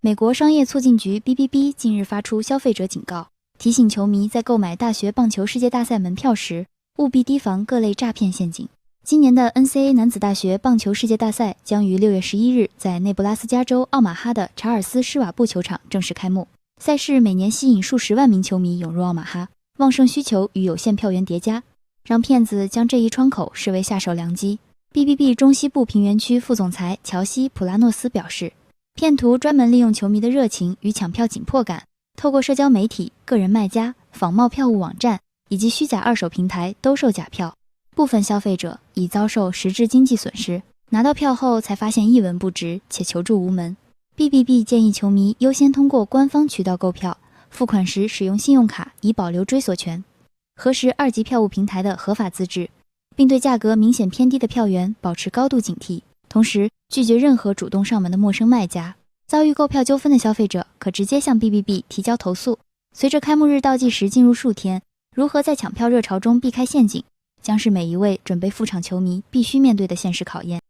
美国商业促进局 BBB 近日发出消费者警告，提醒球迷在购买大学棒球世界大赛门票时，务必提防各类诈骗陷阱。今年的 NCAA 男子大学棒球世界大赛将于6月11日在内布拉斯加州奥马哈的查尔斯施瓦布球场正式开幕。赛事每年吸引数十万名球迷涌入奥马哈，旺盛需求与有限票源叠加，让骗子将这一窗口视为下手良机。BBB 中西部平原区副总裁乔西·普拉诺斯表示，骗徒专门利用球迷的热情与抢票紧迫感，透过社交媒体、个人卖家、仿冒票务网站以及虚假二手平台兜售假票。部分消费者已遭受实质经济损失，拿到票后才发现一文不值且求助无门。BBB 建议球迷优先通过官方渠道购票，付款时使用信用卡以保留追索权，核实二级票务平台的合法资质，并对价格明显偏低的票源保持高度警惕，同时拒绝任何主动上门的陌生卖家。遭遇购票纠纷的消费者可直接向 BBB 提交投诉。随着开幕日倒计时进入数天，如何在抢票热潮中避开陷阱，将是每一位准备赴场球迷必须面对的现实考验。